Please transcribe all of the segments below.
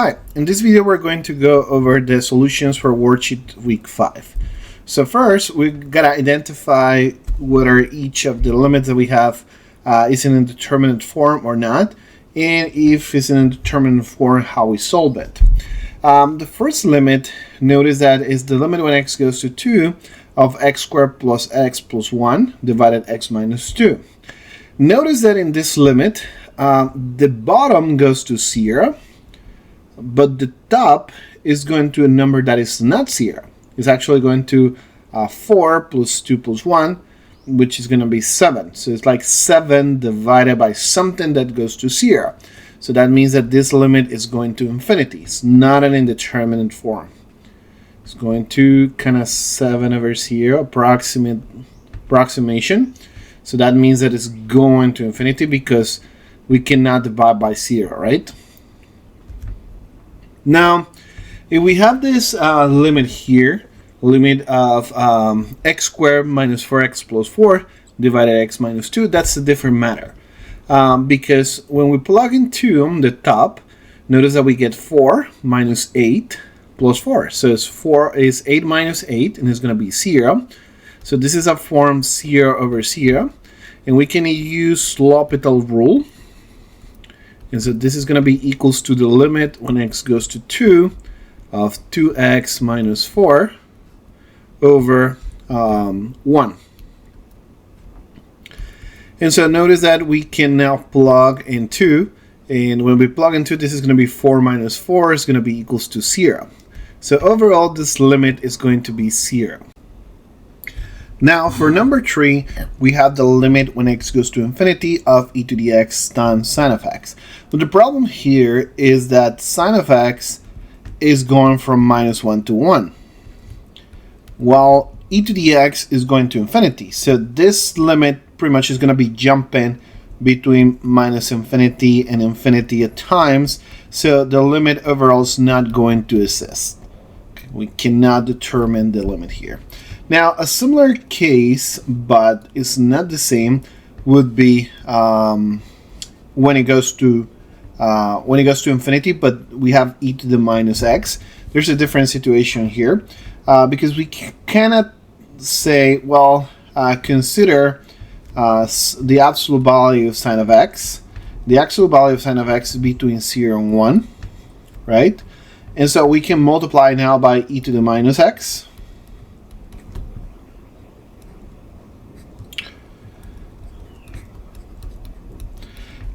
Hi, in this video we're going to go over the solutions for worksheet week 5. So first we gotta identify whether each of the limits that we have is in a determinate form or not, and if it's in a determinate form, how we solve it. The first limit, notice that is the limit when x goes to 2 of x squared plus x plus 1 divided x minus 2. Notice that in this limit, the bottom goes to 0, but the top is going to a number that is not 0. It's actually going to 4 plus 2 plus 1, which is going to be 7. So it's like 7 divided by something that goes to 0. So that means that this limit is going to infinity. It's not an indeterminate form. It's going to kind of 7 over 0, approximation. So that means that it's going to infinity because we cannot divide by 0, right? Now, if we have this limit here, limit of x squared minus 4x plus 4 divided x minus 2, that's a different matter. Because when we plug in 2 on the top, notice that we get 4 minus 8 plus 4. So it's 8 minus 8, and it's going to be 0. So this is a form 0 over 0. And we can use L'Hopital rule. And so this is going to be equals to the limit when x goes to 2 of 2x minus 4 over 1. And so notice that we can now plug in 2. And when we plug in 2, this is going to be 4 minus 4 is going to be equals to 0. So overall, this limit is going to be 0. Now for number 3, we have the limit when x goes to infinity of e to the x times sine of x. But the problem here is that sine of x is going from minus 1 to 1, while e to the x is going to infinity. So this limit pretty much is going to be jumping between minus infinity and infinity at times. So the limit overall is not going to exist. Okay, we cannot determine the limit here. Now, a similar case, but it's not the same, would be when it goes to infinity, but we have e to the minus x. There's a different situation here because we cannot say, well, consider the absolute value of sine of x. The absolute value of sine of x is between 0 and 1, right? And so we can multiply now by e to the minus x.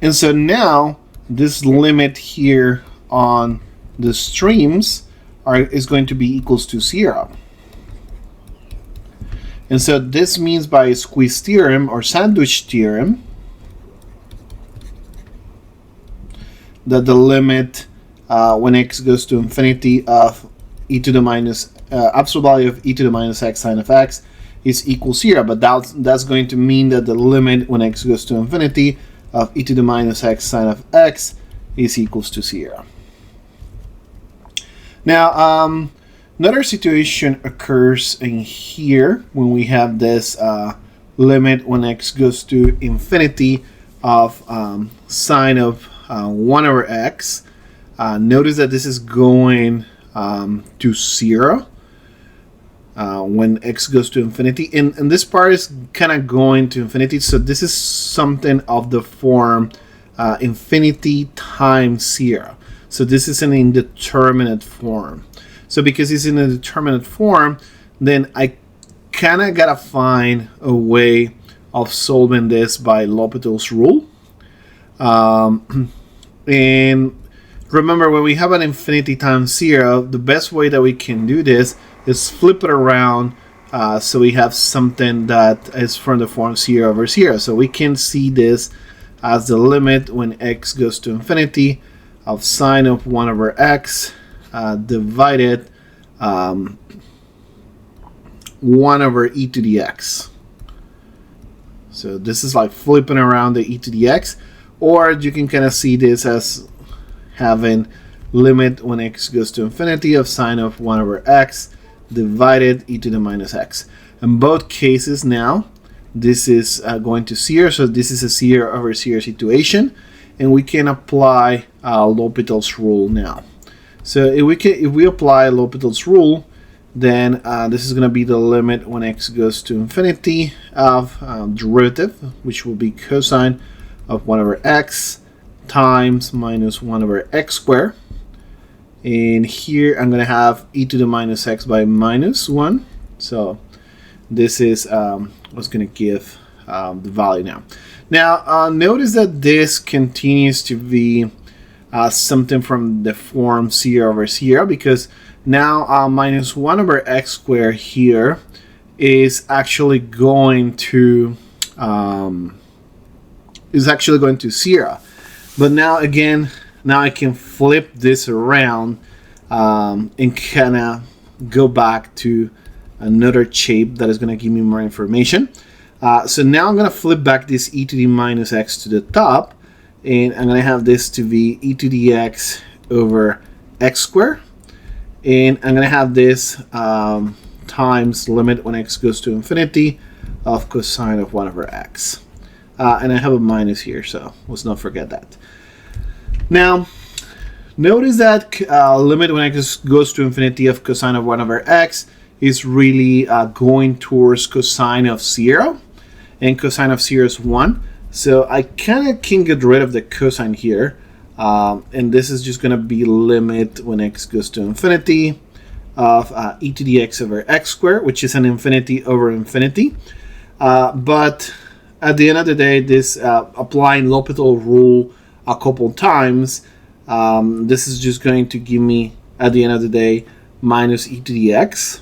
And so now this limit here on the streams is going to be equals to 0. And so this means by squeeze theorem or sandwich theorem that the limit when x goes to infinity of e to the minus absolute value of e to the minus x sine of x is equal to 0. But that's going to mean that the limit when x goes to infinity of e to the minus x sine of x is equals to 0. Now, another situation occurs in here when we have this limit when x goes to infinity of sine of 1 over x. Notice that this is going to 0 when x goes to infinity, and this part is kind of going to infinity. So this is something of the form infinity times 0. So this is an indeterminate form. So because it's in a determinate form, then I kind of gotta find a way of solving this by L'Hopital's rule. And remember, when we have an infinity times 0, the best way that we can do this is flip it around so we have something that is from the form 0 over 0. So we can see this as the limit when x goes to infinity of sine of 1 over x divided 1 over e to the x. So this is like flipping around the e to the x, or you can kind of see this as having limit when x goes to infinity of sine of 1 over x divided e to the minus x. In both cases now, this is going to 0, so this is a 0 over 0 situation, and we can apply L'Hopital's rule now. So if we apply L'Hopital's rule, then this is going to be the limit when x goes to infinity of derivative, which will be cosine of 1 over x times minus 1 over x squared. And here I'm going to have e to the minus x by minus 1. So this is what's going to give the value now. Now, notice that this continues to be something from the form 0 over 0, because now minus 1 over x squared here is actually going to 0. But now again, now I can flip this around and kind of go back to another shape that is going to give me more information. So now I'm going to flip back this e to the minus x to the top, and I'm going to have this to be e to the x over x squared. And I'm going to have this times limit when x goes to infinity of cosine of 1 over x. And I have a minus here, so let's not forget that. Now, notice that limit when x goes to infinity of cosine of 1 over x is really going towards cosine of 0. And cosine of 0 is 1. So I kind of can get rid of the cosine here. And this is just going to be limit when x goes to infinity of e to the x over x squared, which is an infinity over infinity. But at the end of the day, this applying L'Hopital rule a couple times, this is just going to give me, at the end of the day, minus e to the x.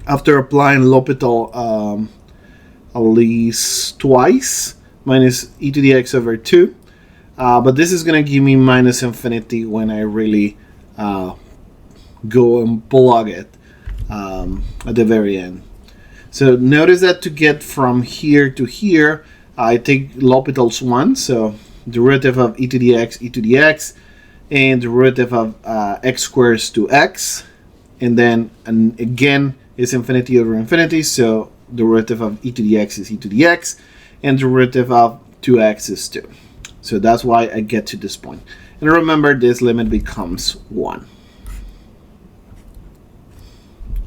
After applying L'Hopital at least twice, minus e to the x over 2. But this is going to give me minus infinity when I really go and plug it at the very end. So notice that to get from here to here, I take L'Hopital's 1, so derivative of e to the x, and derivative of x squares to x, and then again is infinity over infinity, so derivative of e to the x is e to the x, and derivative of 2x is 2. So that's why I get to this point. And remember, this limit becomes 1.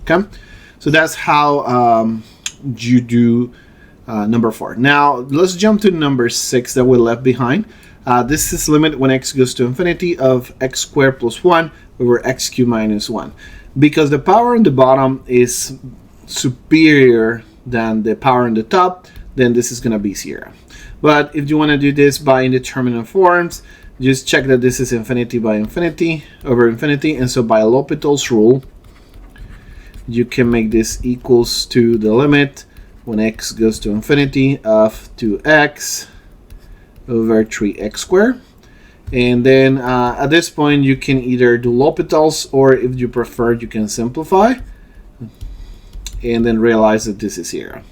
Okay? So that's how you do number 4. Now, let's jump to number 6 that we left behind. This is limit when x goes to infinity of x squared plus 1 over x cubed minus 1. Because the power on the bottom is superior than the power on the top, then this is going to be 0. But if you want to do this by indeterminate forms, just check that this is infinity by infinity over infinity. And so by L'Hopital's rule, you can make this equals to the limit when x goes to infinity of 2x over 3x squared. And then at this point, you can either do L'Hopital's, or if you prefer, you can simplify and then realize that this is 0.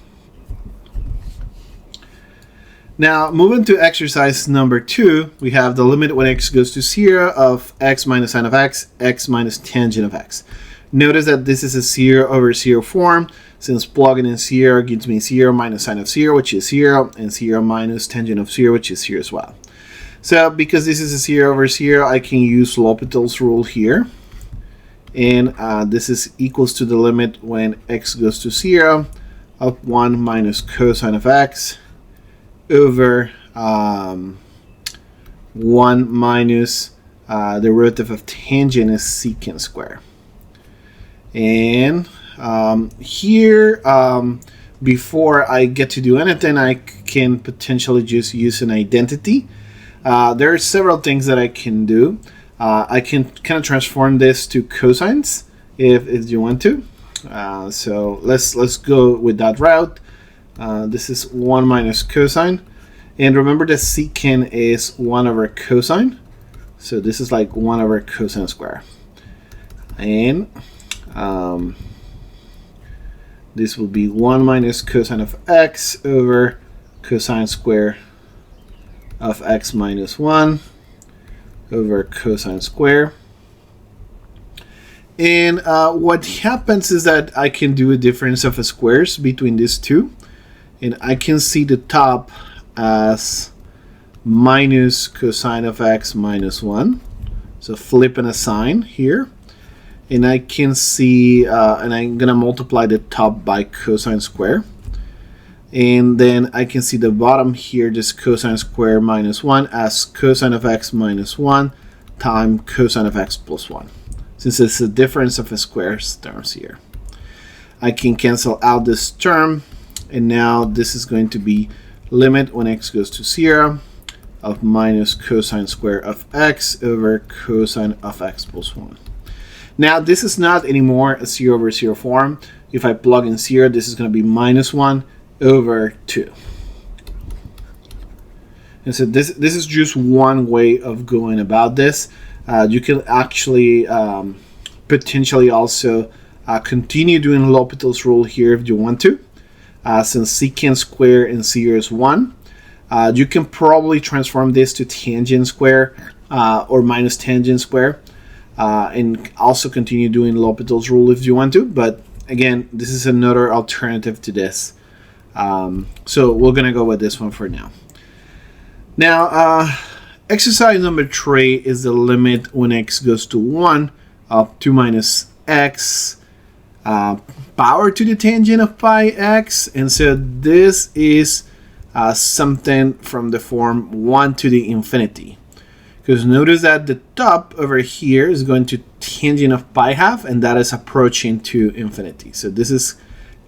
Now, moving to exercise number 2, we have the limit when x goes to 0 of x minus sine of x minus tangent of x. Notice that this is a 0 over 0 form, since plugging in 0 gives me 0 minus sine of 0, which is 0, and 0 minus tangent of 0, which is 0 as well. So because this is a 0 over 0, I can use L'Hopital's rule here. And this is equals to the limit when x goes to 0 of 1 minus cosine of x over 1 minus the derivative of tangent is secant square. And here, before I get to do anything, I can potentially just use an identity. There are several things that I can do. I can kind of transform this to cosines if you want to. So let's go with that route. This is 1 minus cosine. And remember that secant is 1 over cosine. So this is like 1 over cosine square. And this will be 1 minus cosine of x over cosine square of x minus 1 over cosine square. And what happens is that I can do a difference of squares between these two. And I can see the top as minus cosine of x minus 1 So flipping a sign here. And I can see, and I'm going to multiply the top by cosine square. And then I can see the bottom here, just cosine square minus 1 as cosine of x minus 1 times cosine of x plus 1. Since it's the difference of the squares terms here. I can cancel out this term. And now this is going to be limit when x goes to 0 of minus cosine square of x over cosine of x plus 1. Now this is not anymore a 0 over 0 form. If I plug in 0, this is going to be minus 1 over 2. And so this is just one way of going about this. You can actually potentially also continue doing L'Hopital's rule here if you want to. Since secant square in 0 is 1, you can probably transform this to tangent square or minus tangent square, and also continue doing L'Hopital's rule if you want to. But again, this is another alternative to this. So we're going to go with this one for now. Now, exercise number 3 is the limit when x goes to 1 of 2 minus x power to the tangent of pi x. And so this is something from the form 1 to the infinity. Because notice that the top over here is going to tangent of pi half, and that is approaching to infinity. So this is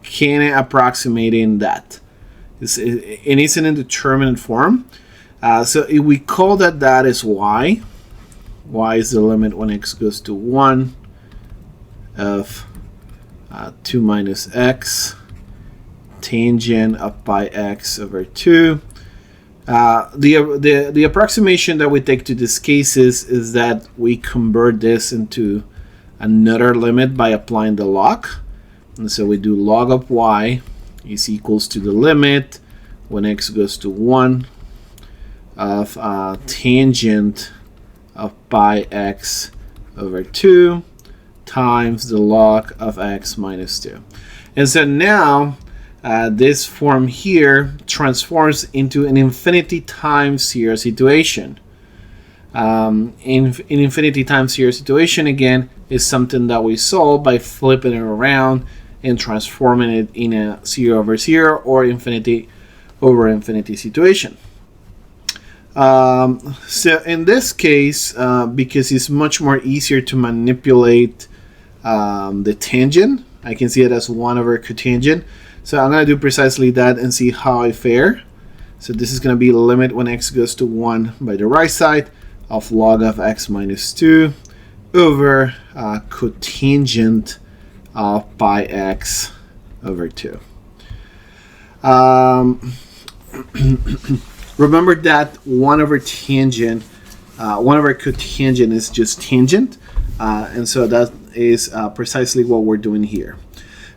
kind of approximating that. It is an indeterminate form. So if we call that is y. Y is the limit when x goes to 1 of 2 minus x tangent of pi x over 2. The approximation that we take to this case is that we convert this into another limit by applying the log. And so we do log of y is equals to the limit when x goes to 1 of tangent of pi x over 2 times the log of x minus 2. And so now this form here transforms into an infinity times 0 situation. In infinity times 0 situation, again, is something that we solve by flipping it around and transforming it in a 0 over 0 or infinity over infinity situation. So in this case, because it's much more easier to manipulate the tangent, I can see it as 1 over cotangent. So I'm going to do precisely that and see how I fare. So this is going to be the limit when x goes to 1 by the right side of log of x minus 2 over cotangent of pi x over 2. Remember that 1 over tangent, 1 over cotangent is just tangent. And so that is precisely what we're doing here.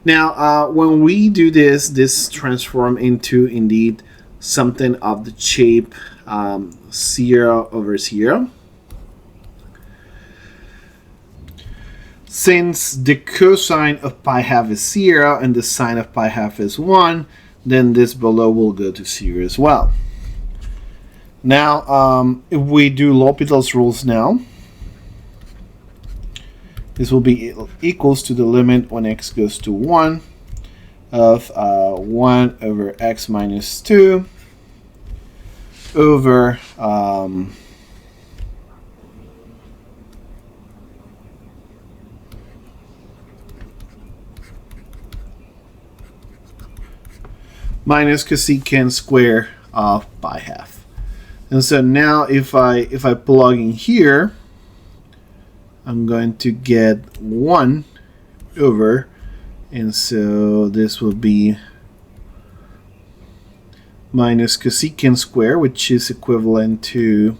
Now, when we do this transform into indeed something of the shape 0 over 0. Since the cosine of pi half is 0 and the sine of pi half is 1, then this below will go to 0 as well. Now, if we do L'Hopital's rules now, this will be equals to the limit when x goes to 1 of 1 over x minus 2 over minus cosecant square of pi half. And so now if I plug in here, I'm going to get 1 over, and so this will be minus cosecant square, which is equivalent to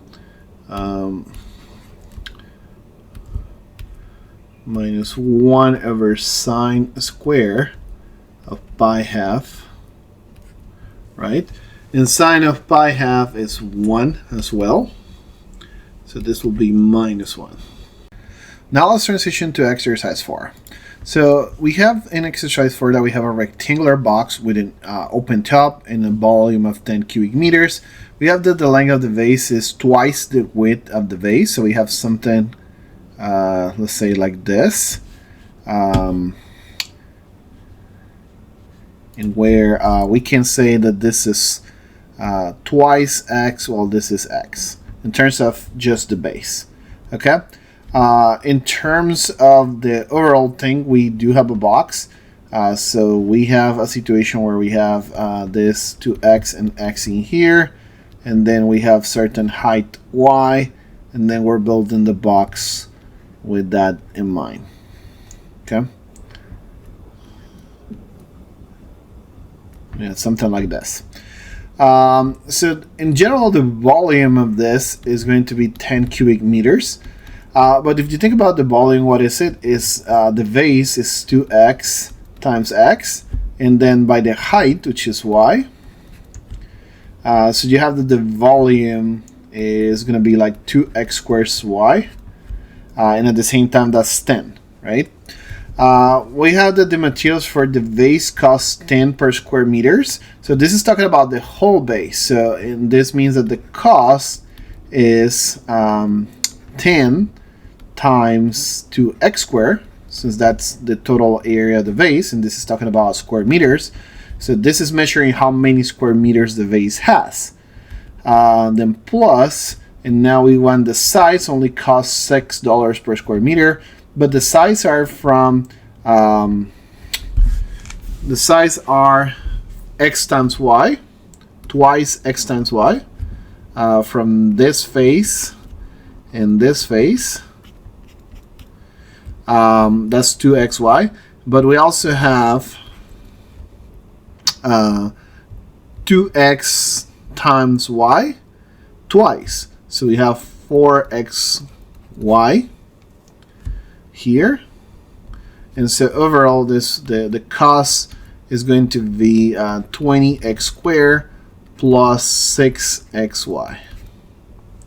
minus 1 over sine square of pi half, right? And sine of pi half is 1 as well, so this will be minus 1. Now let's transition to exercise 4. So we have in exercise 4 that we have a rectangular box with an open top and a volume of 10 cubic meters. We have that the length of the vase is twice the width of the vase, so we have something let's say like this, and where we can say that this is twice x, while this is x, in terms of just the base. Okay. In terms of the overall thing, we do have a box. So we have a situation where we have this 2x and x in here, and then we have certain height y, and then we're building the box with that in mind. Okay. Yeah, something like this. So in general, the volume of this is going to be 10 cubic meters. But if you think about the volume, what is it? Is the vase is 2x times x, and then by the height, which is y. So you have that the volume is going to be like 2x squared y, and at the same time that's 10, right? We have that the materials for the vase cost 10 per square meters. So this is talking about the whole base. So and this means that the cost is 10 times 2x squared, since that's the total area of the vase, and this is talking about square meters. So this is measuring how many square meters the vase has. Then plus, and now we want the size only costs $6 per square meter, but the size are from x times y, twice x times y, from this face and this face. That's 2xy, but we also have 2x times y twice. So we have 4xy here, and so overall this the cost is going to be 20x squared plus 6xy.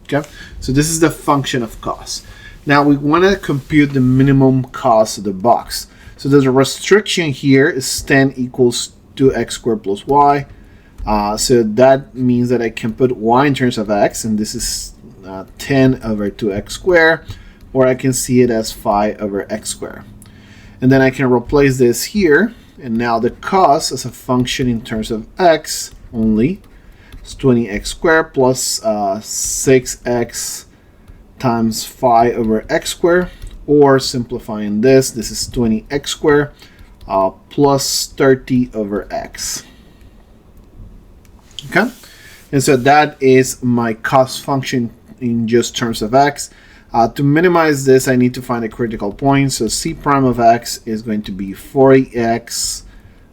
Okay, so this is the function of cost. Now we want to compute the minimum cost of the box. So there's a restriction here is 10 equals 2x squared plus y. So that means that I can put y in terms of x, and this is 10 over 2x squared, or I can see it as 5 over x squared. And then I can replace this here, and now the cost as a function in terms of x only is 20x squared plus 6x times 5 over x squared, or simplifying this is 20x squared plus 30 over x. Okay, and so that is my cost function in just terms of x. To minimize this, I need to find a critical point. So c prime of x is going to be 40x,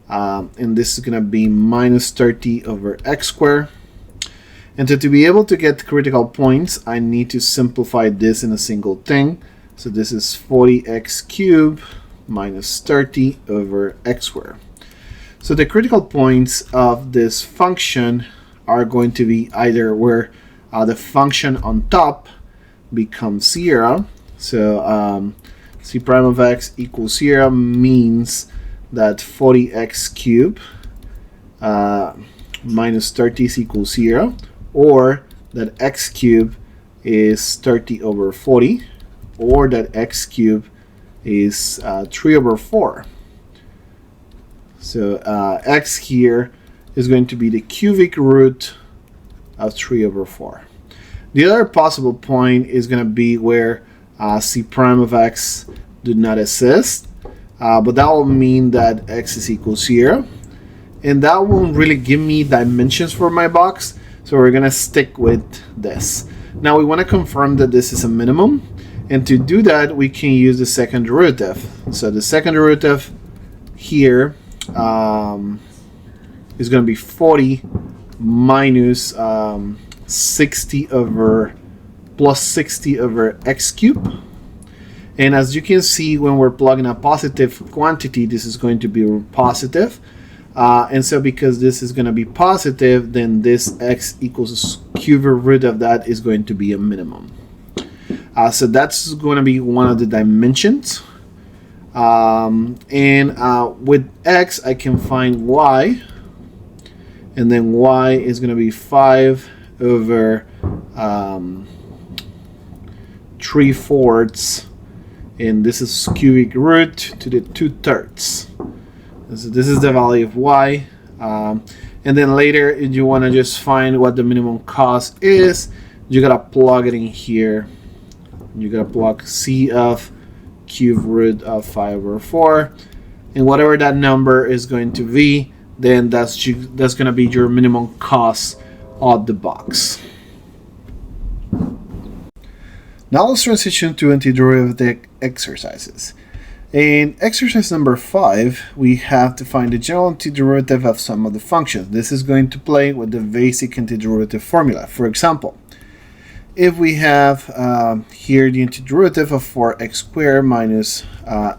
and this is going to be minus 30 over x squared. And to be able to get critical points, I need to simplify this in a single thing. So this is 40x cubed minus 30 over x squared. So the critical points of this function are going to be either where the function on top becomes 0. So c prime of x equals 0 means that 40x cubed minus 30 is equals 0, or that x cubed is 30 over 40, or that x cubed is 3 over 4. So x here is going to be the cubic root of 3 over 4. The other possible point is going to be where c prime of x do not exist, but that will mean that x is equal to 0, and that won't really give me dimensions for my box, so we're going to stick with this. Now we want to confirm that this is a minimum, and to do that we can use the second derivative. So the second derivative here is going to be 40 minus 60 over plus 60 over x cubed. And as you can see, when we're plugging a positive quantity, this is going to be positive. And so because this is going to be positive, then this x equals cubic root of that is going to be a minimum. So that's going to be one of the dimensions. With x, I can find y. And then y is going to be 5 over 3/4 and this is cubic root to the 2/3. So this is the value of y. And then later, if you want to just find what the minimum cost is, you gotta plug it in here. You gotta plug c of cube root of 5/4, and whatever that number is going to be, then that's gonna be your minimum cost of the box. Now let's transition to antiderivative exercises. In exercise number 5, we have to find the general antiderivative of some of the functions. This is going to play with the basic antiderivative formula. For example, if we have here the antiderivative of 4x squared minus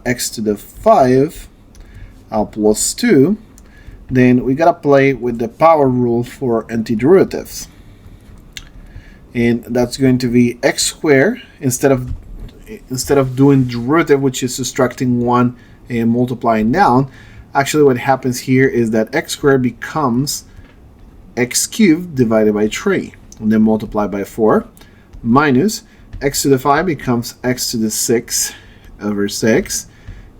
x to the 5 plus 2, then we gotta play with the power rule for antiderivatives. And that's going to be x squared instead of doing derivative, which is subtracting 1 and multiplying down. Actually, what happens here is that x squared becomes x cubed divided by 3, and then multiplied by 4, minus x to the 5 becomes x to the 6 over 6.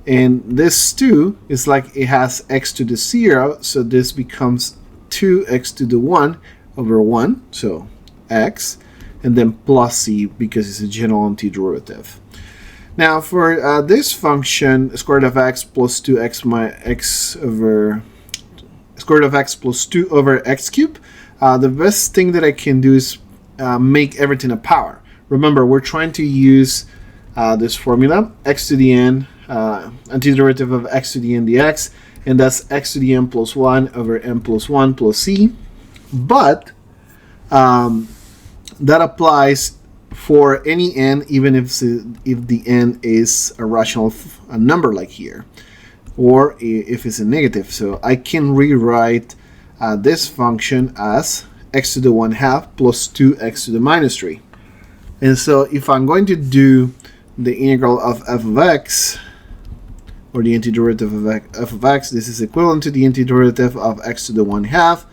And this 2 is like it has x to the 0, so this becomes 2x to the 1 over 1, so x, and then plus c because it's a general antiderivative. Now for this function, square root of x plus 2x minus x over square root of x plus 2 over x cubed, the best thing that I can do is make everything a power. Remember, we're trying to use this formula, x to the n, antiderivative of x to the n dx, and that's x to the n plus 1 over n plus 1 plus c. But that applies for any n, even if the n is a rational number like here, or if it's a negative. So I can rewrite this function as x to the 1/2 plus 2x to the minus 3. And so if I'm going to do the integral of f of x, or the antiderivative of f of x, this is equivalent to the antiderivative of x to the 1/2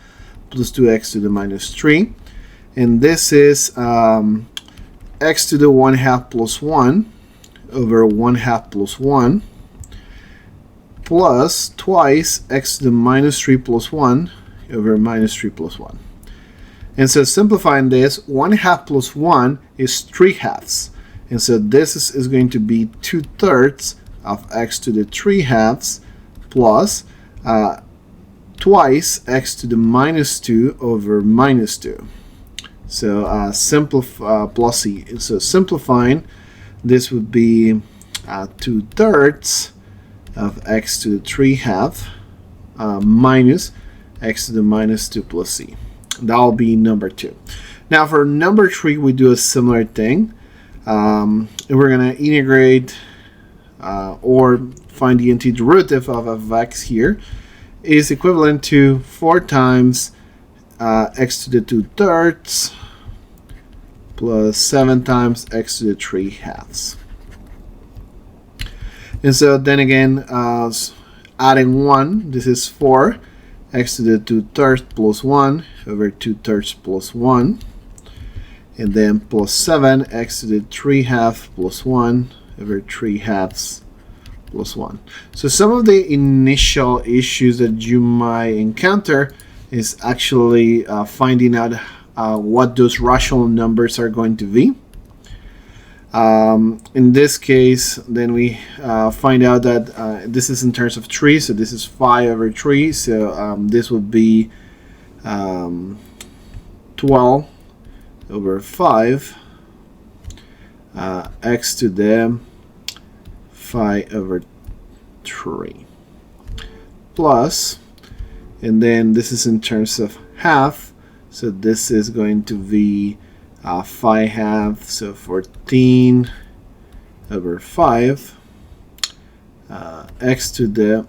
plus 2x to the minus 3. And this is x to the 1/2 plus 1 over 1/2 plus 1 plus twice x to the minus 3 plus 1 over minus 3 plus 1. And so simplifying this, 1/2 plus 1 is 3/2. And so this is going to be 2/3 of x to the 3/2 plus twice x to the minus 2 over minus 2. So plus c. So simplifying, this would be 2/3 of x to the 3/2 minus x to the minus 2 plus c. That'll be number 2. Now for number 3, we do a similar thing. We're gonna integrate or find the antiderivative of f of x here is equivalent to 4 times x to the 2/3 plus 7 times x to the 3/2. And so then again, adding 1, this is 4 x to the 2/3 plus 1 over 2/3 plus 1, and then plus 7 x to the 3/2 plus 1 over 3/2 plus 1. So some of the initial issues that you might encounter is actually finding out what those rational numbers are going to be. In this case, then we find out that this is in terms of 3, so this is 5 over 3, so this would be 12 over 5 x to the 5 over 3 plus, and then this is in terms of half, so this is going to be 5/2, so 14 over 5 x to the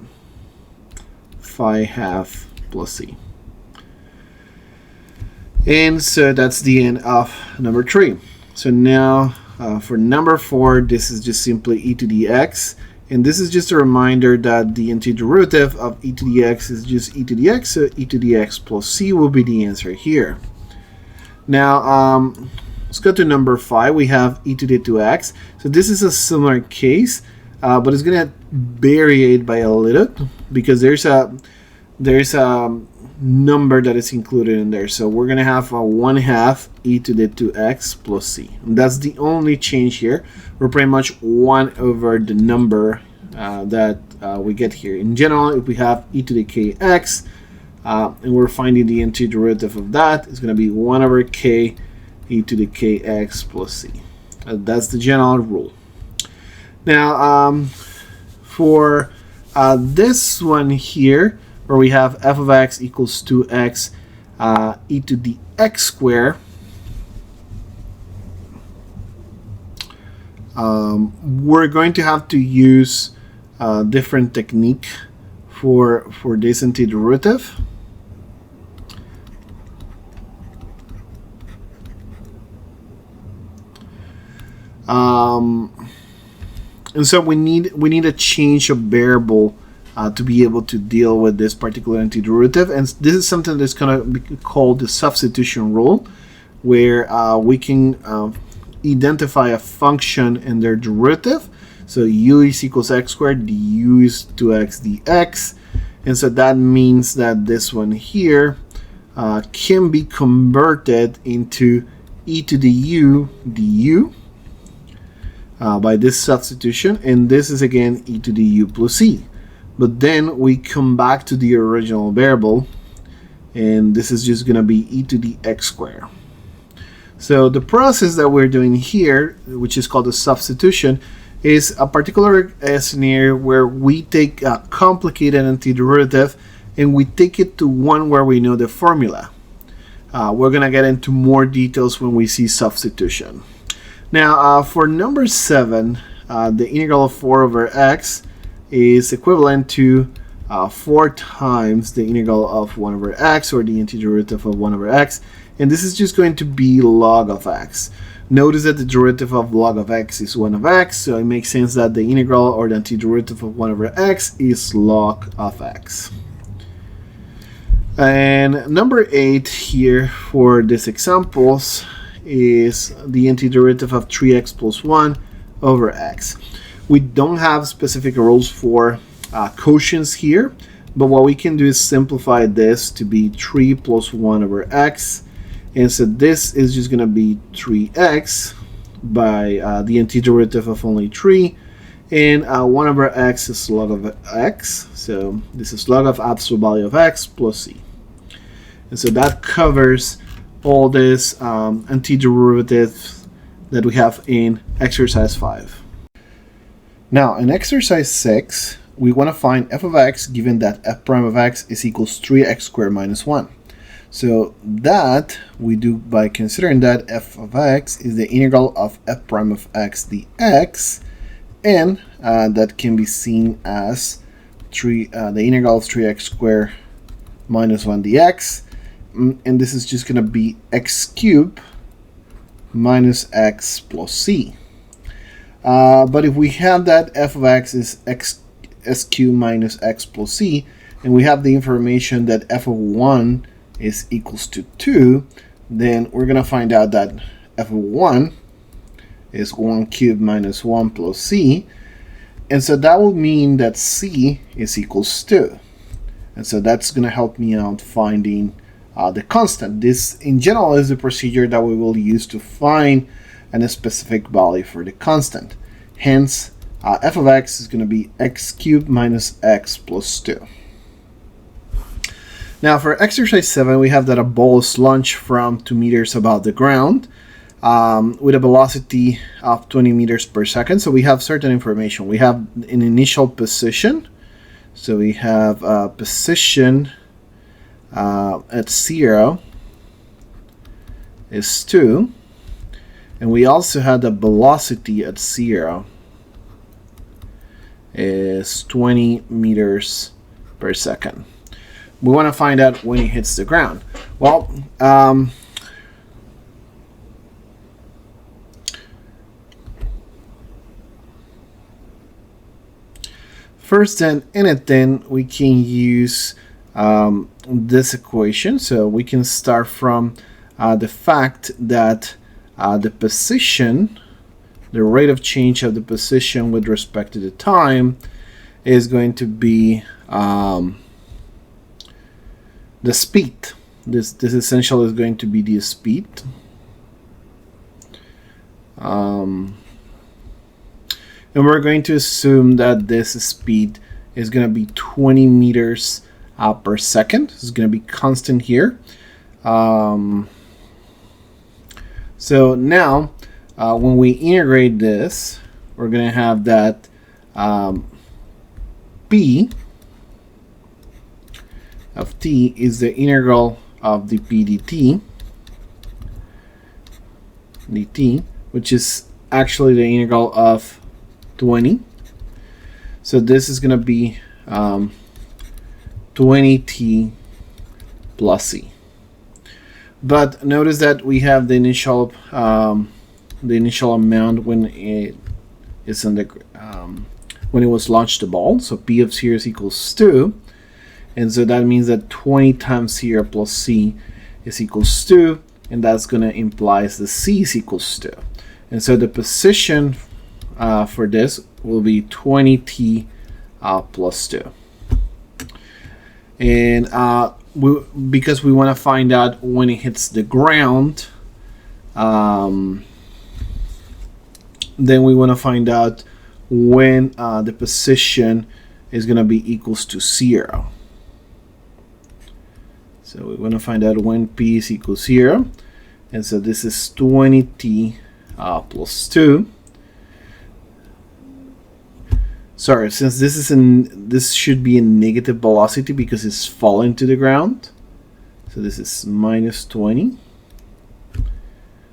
5/2 plus c. And so that's the end of number 3. So now for number 4, this is just simply e to the x. And this is just a reminder that the antiderivative of e to the x is just e to the x, so e to the x plus c will be the answer here. Now, Let's go to number 5. We have e to the 2x. So this is a similar case, but it's going to vary by a little because there's a number that is included in there. So we're going to have a 1/2 e to the 2x plus c. And that's the only change here. We're pretty much 1 over the number that we get here. In general, if we have e to the kx, and we're finding the antiderivative of that, it's going to be 1 over k e to the kx plus c. That's the general rule. Now, for this one here, where we have f of x equals 2x e to the x squared, we're going to have to use a different technique for this antiderivative. And so we need a change of variable to be able to deal with this particular antiderivative, and this is something that's going to be called the substitution rule, where we can identify a function and their derivative. So u is equals x squared, du is 2x dx, and so that means that this one here can be converted into e to the u du by this substitution, and this is again e to the u plus c. But then we come back to the original variable, and this is just going to be e to the x squared. So the process that we're doing here, which is called the substitution, is a particular scenario where we take a complicated antiderivative and we take it to one where we know the formula. We're going to get into more details when we see substitution. Now, for number 7, the integral of 4 over x is equivalent to 4 times the integral of 1 over x, or the antiderivative of 1 over x, and this is just going to be log of x. Notice that the derivative of log of x is 1 of x, so it makes sense that the integral or the antiderivative of 1 over x is log of x. And number 8 here for these examples is the antiderivative of 3x plus 1 over x. We don't have specific rules for quotients here, but what we can do is simplify this to be 3 plus 1 over x, and so this is just going to be 3x by the antiderivative of only 3, and 1 over x is log of x, so this is log of absolute value of x plus c. And so that covers all this antiderivative that we have in exercise 5. Now, in exercise 6, we want to find f of x given that f prime of x is equals 3x squared minus 1. So that we do by considering that f of x is the integral of f prime of x dx, and that can be seen as the integral of 3x squared minus 1 dx, and this is just going to be x cubed minus x plus c. But if we have that f of x is s cubed minus x plus c, and we have the information that f of 1 is equals to 2, then we're going to find out that f of 1 is 1 cubed minus 1 plus c, and so that will mean that c is equals 2. And so that's going to help me out finding the constant. This in general is the procedure that we will use to find a specific value for the constant. Hence, f of x is going to be x cubed minus x plus 2. Now for exercise 7, we have that a ball is launched from 2 meters above the ground with a velocity of 20 meters per second. So we have certain information. We have an initial position. So we have a position at 0 is 2. And we also had the velocity at 0 is 20 meters per second. We want to find out when it hits the ground. Well, first and in it, then we can use this equation. So we can start from the fact that the position, the rate of change of the position with respect to the time is going to be the speed. This essentially is going to be the speed. And we're going to assume that this speed is going to be 20 meters per second. It's going to be constant here. So now, when we integrate this, we're going to have that P of t is the integral of the p dt, which is actually the integral of 20. So this is going to be 20t plus c. But notice that we have the initial amount when it is in the when it was launched the ball. So p of 0 is equals 2, and so that means that 20 times 0 plus c is equals 2, and that's going to imply the c is equals 2. And so the position for this will be 20t plus 2. And because we want to find out when it hits the ground, then we want to find out when the position is going to be equals to 0. So we want to find out when p is equals 0. And so this is 20t plus 2. Sorry, since this should be a negative velocity because it's falling to the ground. So this is minus 20.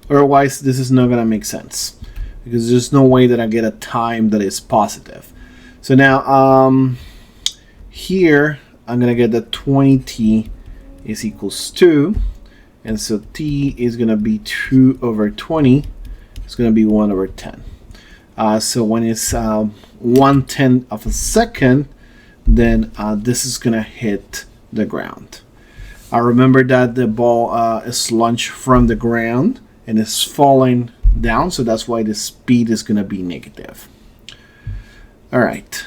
Otherwise, this is not going to make sense because there's no way that I get a time that is positive. So now here I'm going to get that 20t is equals 2. And so t is going to be 2 over 20. It's going to be 1 over 10. So when it's 1/10 of a second, then this is going to hit the ground. Remember that the ball is launched from the ground and is falling down, so that's why the speed is going to be negative. All right.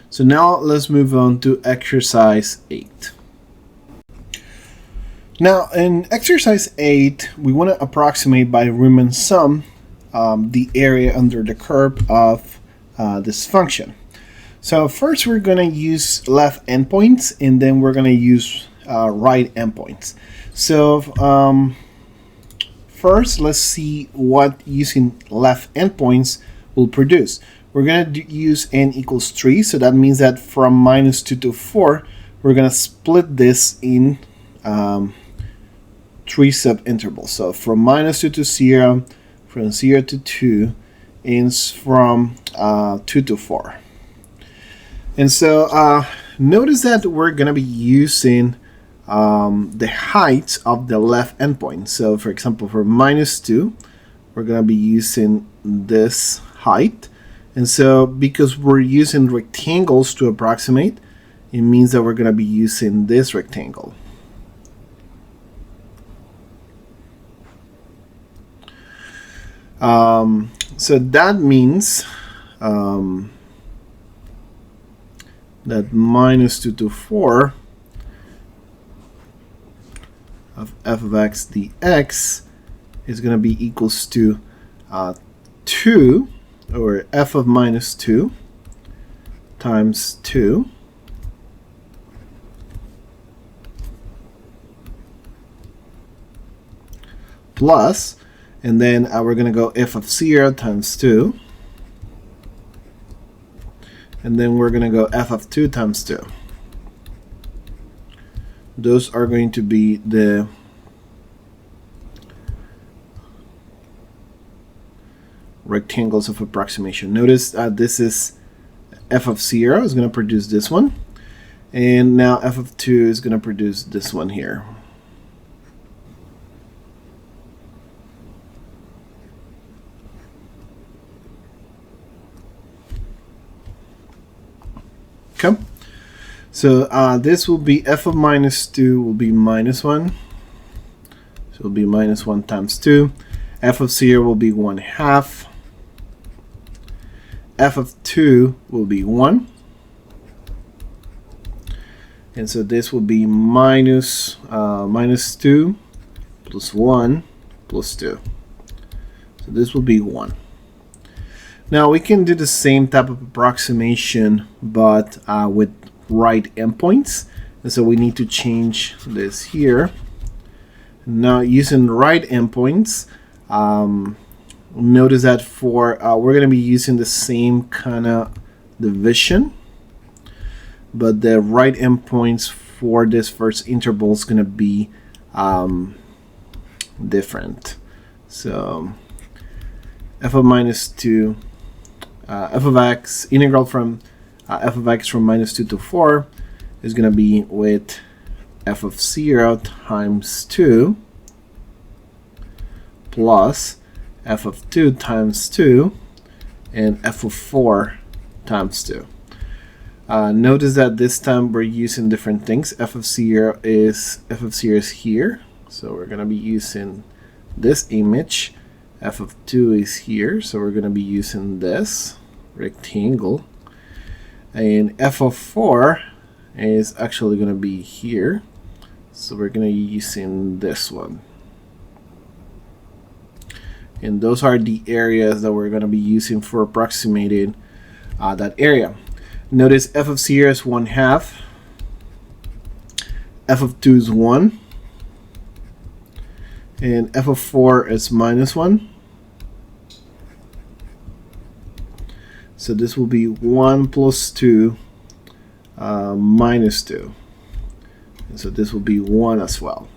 So now let's move on to exercise 8. Now in exercise 8, we want to approximate by Riemann sum the area under the curve of this function. So first we're going to use left endpoints, and then we're going to use right endpoints. So first let's see what using left endpoints will produce. We're going to use n equals 3, so that means that from minus 2 to 4, we're going to split this in 3 subintervals. So from minus 2 to 0, from 0 to 2, and from 2 to 4. And so notice that we're going to be using the height of the left endpoint. So for example, for minus 2, we're going to be using this height. And so because we're using rectangles to approximate, it means that we're going to be using this rectangle. So that means that minus 2 to 4 of f of x dx is going to be equals to 2, or f of minus 2 times 2 plus, and then we're going to go f of 0 times 2, and then we're going to go f of 2 times 2. Those are going to be the rectangles of approximation. Notice this is f of 0 is going to produce this one, and now f of 2 is going to produce this one here. Okay, so this will be f of minus 2 will be minus 1. So it'll be minus 1 times 2. F of 0 will be 1/2. F of 2 will be 1. And so this will be minus 2 plus 1 plus 2. So this will be 1. Now we can do the same type of approximation, but with right endpoints. And so we need to change this here. Now using right endpoints, notice that for we're going to be using the same kind of division, but the right endpoints for this first interval is going to be different. So f of minus 2, f of x, integral from f of x from minus 2 to 4 is going to be with f of 0 times 2 plus f of 2 times 2 and f of 4 times 2. Notice that this time we're using different things. F of 0 is here, so we're going to be using this image. F of 2 is here, so we're going to be using this rectangle, and f of 4 is actually going to be here, so we're going to be using this one. And those are the areas that we're going to be using for approximating that area. Notice f of 0 is 1/2, f of 2 is 1, and f of 4 is minus 1. So this will be 1 plus 2 minus 2. And so this will be 1 as well.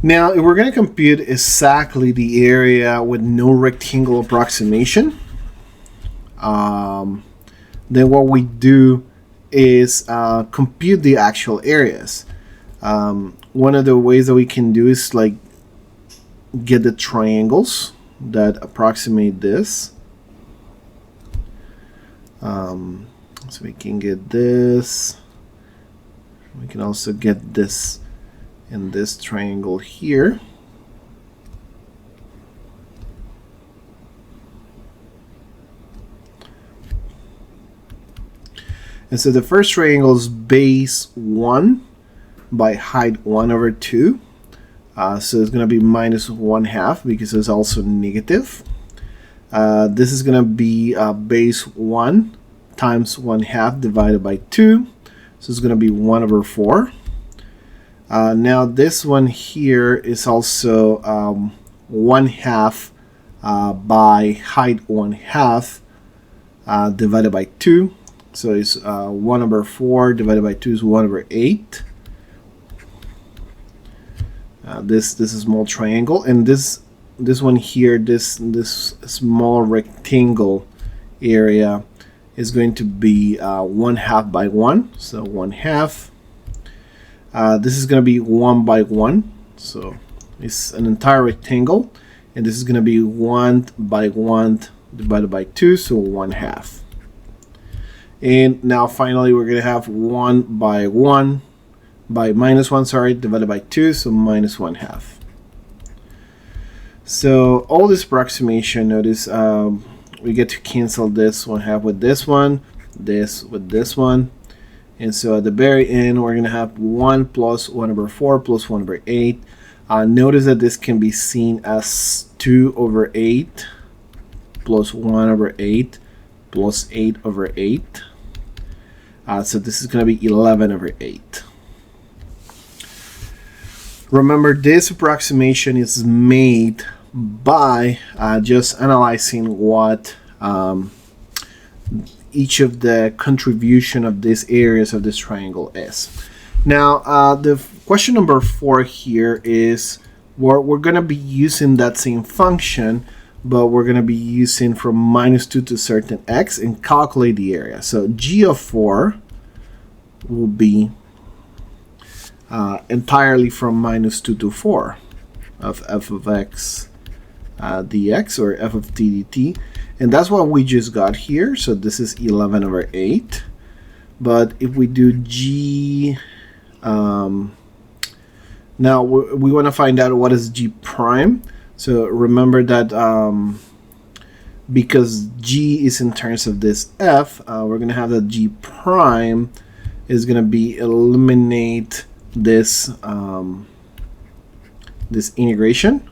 Now, if we're going to compute exactly the area with no rectangle approximation, then what we do is compute the actual areas. One of the ways that we can do is like get the triangles that approximate this. So we can get this. We can also get this in this triangle here. And so the first triangle is base 1 by height 1 over 2. So it's going to be minus 1/2 because it's also negative. This is going to be base 1 times 1/2 divided by 2. So it's going to be 1 over 4. Now this one here is also 1/2 by height 1/2 divided by 2. So it's 1 over 4 divided by 2 is 1 over 8. This is a small triangle, and this one here, this small rectangle area is going to be 1/2 by 1. So 1/2. This is going to be 1 by 1. So it's an entire rectangle, and this is going to be 1 by 1 divided by 2, so 1/2. And now finally we're going to have 1 by 1 by minus 1, sorry, divided by 2, so minus 1/2. So all this approximation, notice we get to cancel this 1/2 with this one, this with this one. And so at the very end, we're going to have 1 plus 1 over 4 plus 1 over 8. Notice that this can be seen as 2 over 8 plus 1 over 8 plus 8 over 8. So this is going to be 11 over 8. Remember, this approximation is made by just analyzing what each of the contribution of these areas of this triangle is. Now, the question number 4 here is we're going to be using that same function, but we're going to be using from minus 2 to certain x and calculate the area. So g of 4 will be entirely from minus 2 to 4 of f of x dx, or f of t dt. And that's what we just got here. So this is 11 over 8. But if we do g Now we want to find out what is g prime. So remember that because g is in terms of this f, we're going to have that g prime is going to be eliminate this this integration.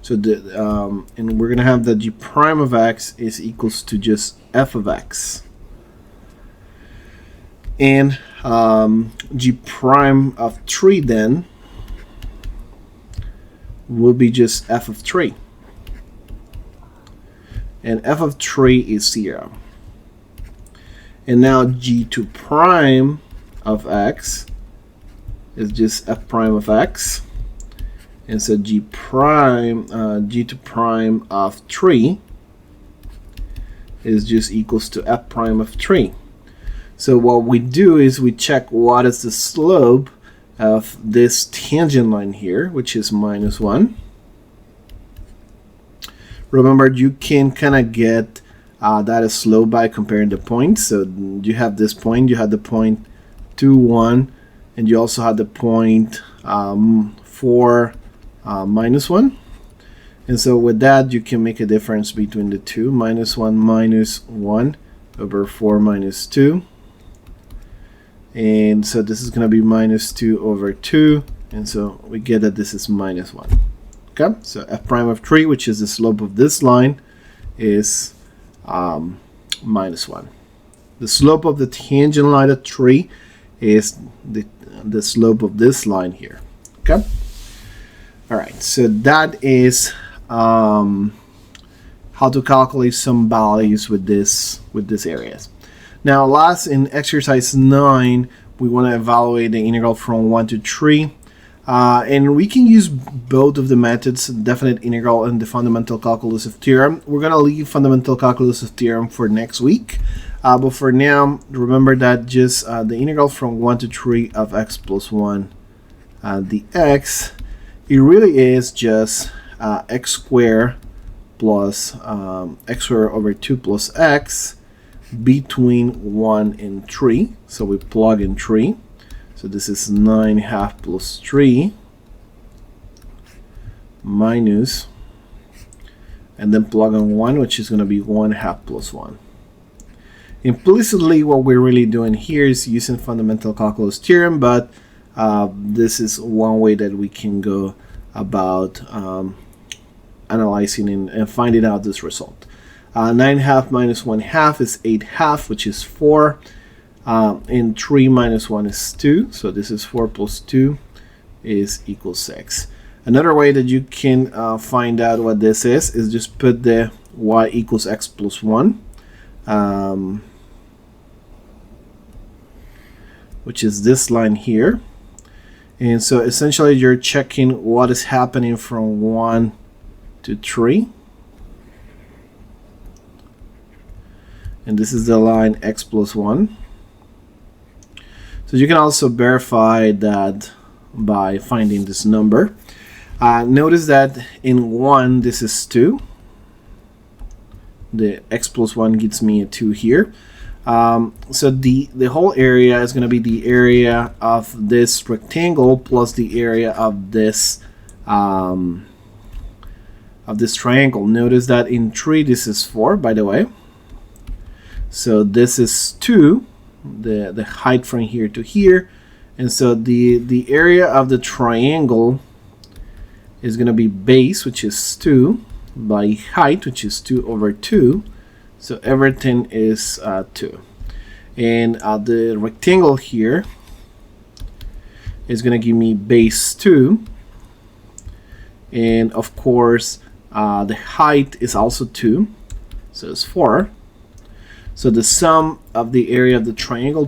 So and we're going to have that g prime of x is equals to just f of x. And g prime of 3 then will be just f of 3. And f of 3 is 0. And now g2 prime of x is just f prime of x. And so g2 prime of 3 is just equals to f prime of 3. So what we do is we check what is the slope of this tangent line here, which is -1. Remember, you can kind of get that slope by comparing the points. So you have this point, you have the point 2, 1, and you also have the point 4, -1. And so with that, you can make a difference between the two. -1 minus 1 over 4 minus 2. And so this is going to be -2 over 2. And so we get that this is -1. Okay, so f prime of 3, which is the slope of this line, is -1. The slope of the tangent line of 3 is the slope of this line here. Okay. All right, so that is how to calculate some values with this areas. Now, last in exercise 9, we want to evaluate the integral from 1 to 3. And we can use both of the methods, definite integral and the fundamental calculus of theorem. We're going to leave fundamental calculus of theorem for next week. But for now, remember that just the integral from 1 to 3 of x plus 1 dx, it really is just x squared plus x squared over 2 plus x between 1 and 3. So we plug in 3. So this is 9½ plus 3 minus, and then plug in 1, which is going to be 1/2 plus 1. Implicitly, what we're really doing here is using fundamental calculus theorem, but this is one way that we can go about analyzing and finding out this result. 9½ minus 1/2 is 8½ which is 4. And 3 minus 1 is 2. So this is 4 plus 2 is equals 6. Another way that you can find out what this is just put the y equals x plus 1. Which is this line here. And so essentially you're checking what is happening from 1 to 3. And this is the line x plus 1. So you can also verify that by finding this number. Notice that in 1, this is 2. The x plus 1 gives me a 2 here. So the whole area is going to be the area of this rectangle plus the area of this triangle. Notice that in 3, this is 4, by the way. So this is 2. The height from here to here, and so the area of the triangle is going to be base, which is 2, by height, which is 2 over 2, so everything is 2. And the rectangle here is going to give me base 2, and of course the height is also 2, so it's 4. So the sum of the area of the triangle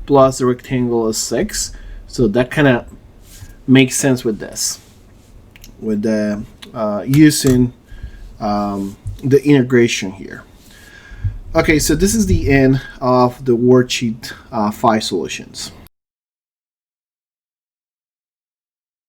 plus the rectangle is 6. So that kind of makes sense with this, with the using the integration here. Okay, so this is the end of the worksheet 5 solutions.